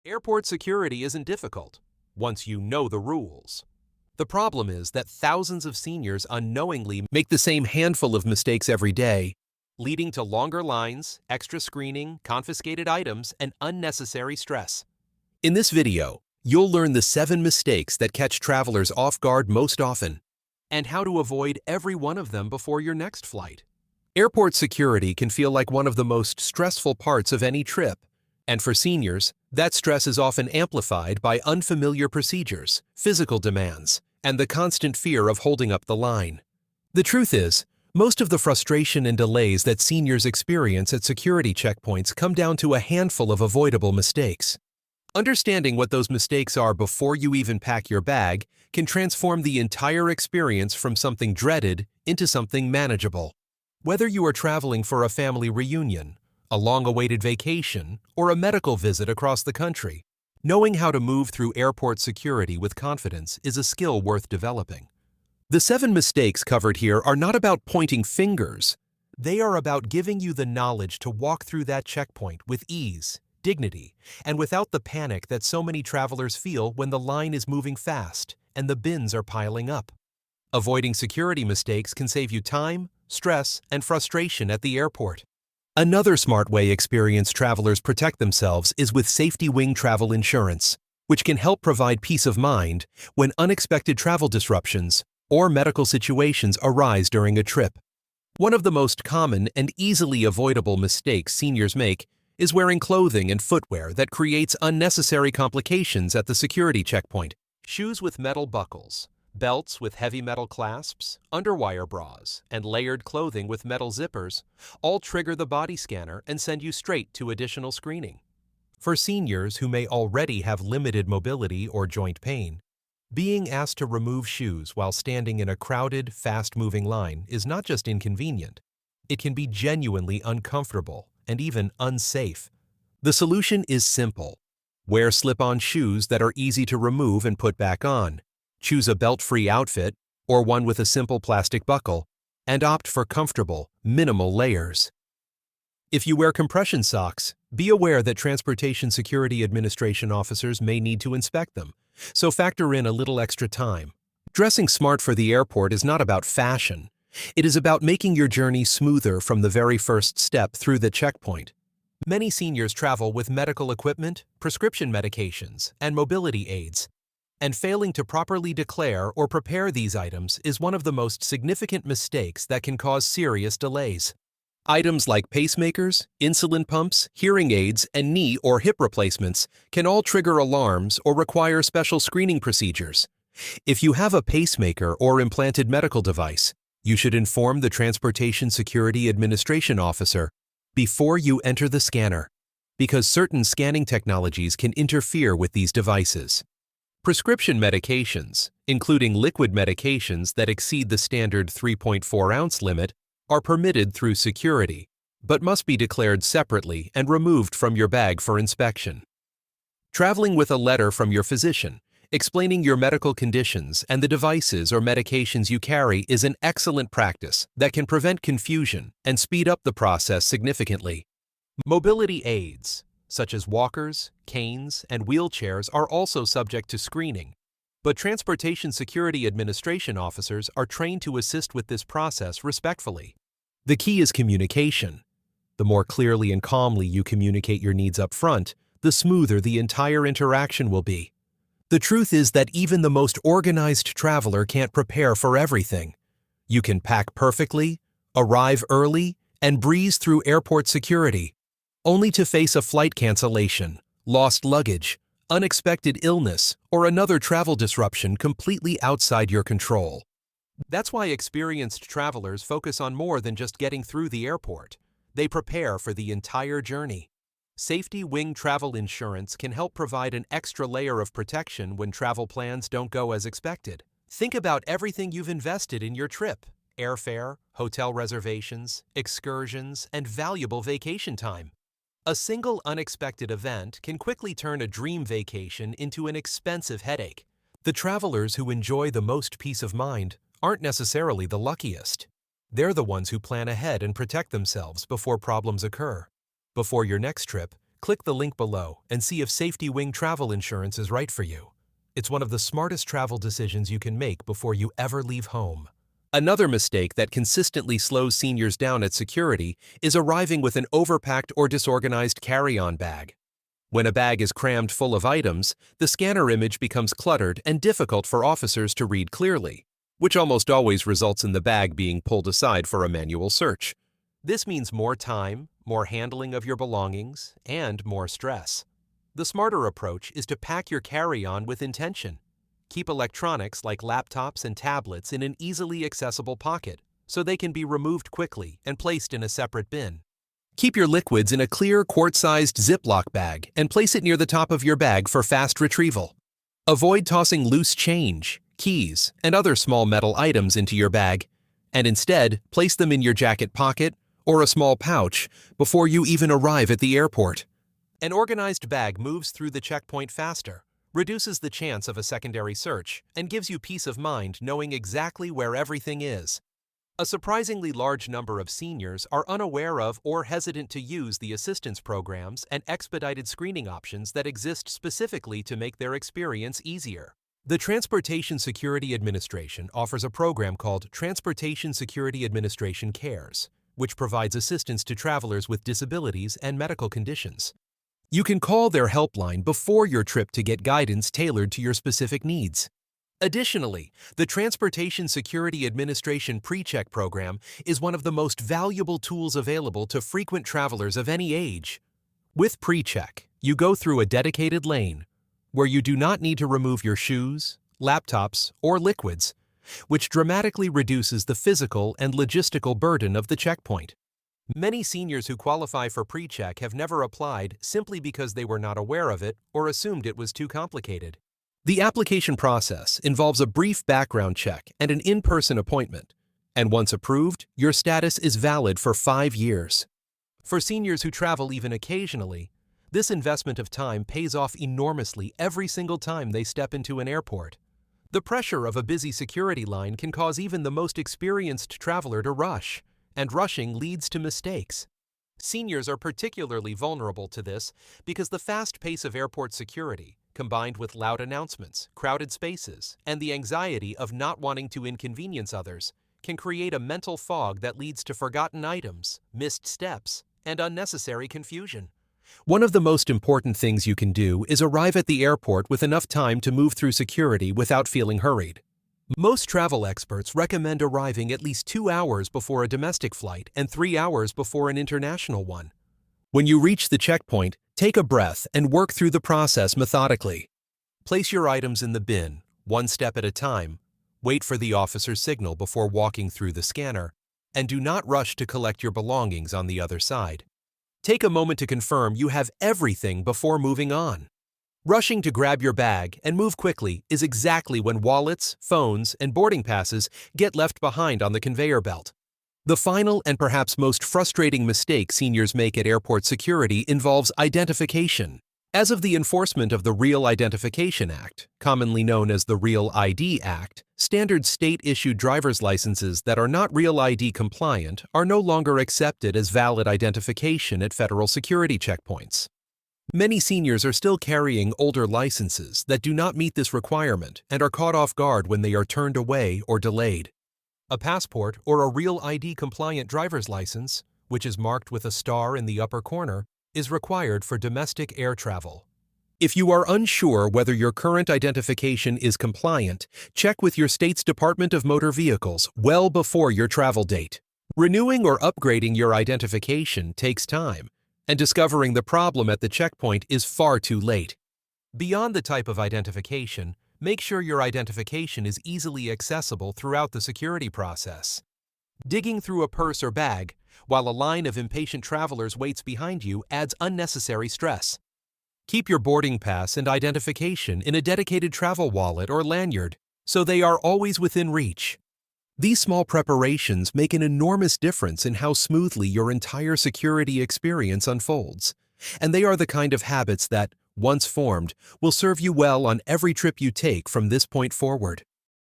Airport security isn't difficult once you know the rules. The problem is that thousands of seniors unknowingly make the same handful of mistakes every day, leading to longer lines, extra screening, confiscated items, and unnecessary stress. In this video, you'll learn the 7 mistakes that catch travelers off guard most often, and how to avoid every one of them before your next flight. Airport security can feel like one of the most stressful parts of any trip, and for seniors, that stress is often amplified by unfamiliar procedures, physical demands, and the constant fear of holding up the line. The truth is, most of the frustration and delays that seniors experience at security checkpoints come down to a handful of avoidable mistakes. Understanding what those mistakes are before you even pack your bag can transform the entire experience from something dreaded into something manageable. Whether you are traveling for a family reunion, a long-awaited vacation, or a medical visit across the country, knowing how to move through airport security with confidence is a skill worth developing. The 7 mistakes covered here are not about pointing fingers. They are about giving you the knowledge to walk through that checkpoint with ease, dignity, and without the panic that so many travelers feel when the line is moving fast and the bins are piling up. Avoiding security mistakes can save you time, stress, and frustration at the airport. Another smart way experienced travelers protect themselves is with Safety Wing Travel Insurance, which can help provide peace of mind when unexpected travel disruptions or medical situations arise during a trip. One of the most common and easily avoidable mistakes seniors make is wearing clothing and footwear that creates unnecessary complications at the security checkpoint. Shoes with metal buckles, belts with heavy metal clasps, underwire bras, and layered clothing with metal zippers all trigger the body scanner and send you straight to additional screening. For seniors who may already have limited mobility or joint pain, being asked to remove shoes while standing in a crowded, fast-moving line is not just inconvenient. It can be genuinely uncomfortable and even unsafe. The solution is simple. Wear slip-on shoes that are easy to remove and put back on. Choose a belt-free outfit or one with a simple plastic buckle, and opt for comfortable, minimal layers. If you wear compression socks, be aware that Transportation Security Administration officers may need to inspect them, so factor in a little extra time. Dressing smart for the airport is not about fashion. It is about making your journey smoother from the very first step through the checkpoint. Many seniors travel with medical equipment, prescription medications, and mobility aids, and failing to properly declare or prepare these items is one of the most significant mistakes that can cause serious delays. Items like pacemakers, insulin pumps, hearing aids, and knee or hip replacements can all trigger alarms or require special screening procedures. If you have a pacemaker or implanted medical device, you should inform the Transportation Security Administration officer before you enter the scanner, because certain scanning technologies can interfere with these devices. Prescription medications, including liquid medications that exceed the standard 3.4-ounce limit, are permitted through security, but must be declared separately and removed from your bag for inspection. Traveling with a letter from your physician, explaining your medical conditions and the devices or medications you carry is an excellent practice that can prevent confusion and speed up the process significantly. Mobility aids, such as walkers, canes, and wheelchairs, are also subject to screening, but Transportation Security Administration officers are trained to assist with this process respectfully. The key is communication. The more clearly and calmly you communicate your needs up front, the smoother the entire interaction will be. The truth is that even the most organized traveler can't prepare for everything. You can pack perfectly, arrive early, and breeze through airport security, only to face a flight cancellation, lost luggage, unexpected illness, or another travel disruption completely outside your control. That's why experienced travelers focus on more than just getting through the airport. They prepare for the entire journey. Safety Wing Travel Insurance can help provide an extra layer of protection when travel plans don't go as expected. Think about everything you've invested in your trip: airfare, hotel reservations, excursions, and valuable vacation time. A single unexpected event can quickly turn a dream vacation into an expensive headache. The travelers who enjoy the most peace of mind aren't necessarily the luckiest. They're the ones who plan ahead and protect themselves before problems occur. Before your next trip, Click the link below and see if Safety Wing Travel Insurance is right for you. It's one of the smartest travel decisions you can make before you ever leave home. Another mistake that consistently slows seniors down at security is arriving with an overpacked or disorganized carry-on bag. When a bag is crammed full of items, the scanner image becomes cluttered and difficult for officers to read clearly, which almost always results in the bag being pulled aside for a manual search. This means more time, more handling of your belongings, and more stress. The smarter approach is to pack your carry-on with intention. Keep electronics like laptops and tablets in an easily accessible pocket so they can be removed quickly and placed in a separate bin. Keep your liquids in a clear quart-sized Ziploc bag and place it near the top of your bag for fast retrieval. Avoid tossing loose change, keys, and other small metal items into your bag, and instead place them in your jacket pocket or a small pouch before you even arrive at the airport. An organized bag moves through the checkpoint faster, reduces the chance of a secondary search, and gives you peace of mind knowing exactly where everything is. A surprisingly large number of seniors are unaware of or hesitant to use the assistance programs and expedited screening options that exist specifically to make their experience easier. The Transportation Security Administration offers a program called Transportation Security Administration Cares, which provides assistance to travelers with disabilities and medical conditions. You can call their helpline before your trip to get guidance tailored to your specific needs. Additionally, the Transportation Security Administration PreCheck program is one of the most valuable tools available to frequent travelers of any age. With PreCheck, you go through a dedicated lane where you do not need to remove your shoes, laptops, or liquids, which dramatically reduces the physical and logistical burden of the checkpoint. Many seniors who qualify for PreCheck have never applied simply because they were not aware of it or assumed it was too complicated. The application process involves a brief background check and an in-person appointment, and once approved, your status is valid for 5 years. For seniors who travel even occasionally, this investment of time pays off enormously every single time they step into an airport. The pressure of a busy security line can cause even the most experienced traveler to rush, and rushing leads to mistakes. Seniors are particularly vulnerable to this because the fast pace of airport security, combined with loud announcements, crowded spaces, and the anxiety of not wanting to inconvenience others, can create a mental fog that leads to forgotten items, missed steps, and unnecessary confusion. One of the most important things you can do is arrive at the airport with enough time to move through security without feeling hurried. Most travel experts recommend arriving at least 2 hours before a domestic flight and 3 hours before an international one. When you reach the checkpoint, take a breath and work through the process methodically. Place your items in the bin, one step at a time, wait for the officer's signal before walking through the scanner, and do not rush to collect your belongings on the other side. Take a moment to confirm you have everything before moving on. Rushing to grab your bag and move quickly is exactly when wallets, phones, and boarding passes get left behind on the conveyor belt. The final and perhaps most frustrating mistake seniors make at airport security involves identification. As of the enforcement of the Real Identification Act, commonly known as the Real ID Act, standard state-issued driver's licenses that are not Real ID compliant are no longer accepted as valid identification at federal security checkpoints. Many seniors are still carrying older licenses that do not meet this requirement and are caught off guard when they are turned away or delayed. A passport or a Real ID compliant driver's license, which is marked with a star in the upper corner, is required for domestic air travel. If you are unsure whether your current identification is compliant, check with your state's Department of Motor Vehicles well before your travel date. Renewing or upgrading your identification takes time, and discovering the problem at the checkpoint is far too late. Beyond the type of identification, make sure your identification is easily accessible throughout the security process. Digging through a purse or bag while a line of impatient travelers waits behind you adds unnecessary stress. Keep your boarding pass and identification in a dedicated travel wallet or lanyard so they are always within reach. These small preparations make an enormous difference in how smoothly your entire security experience unfolds, and they are the kind of habits that, once formed, will serve you well on every trip you take from this point forward.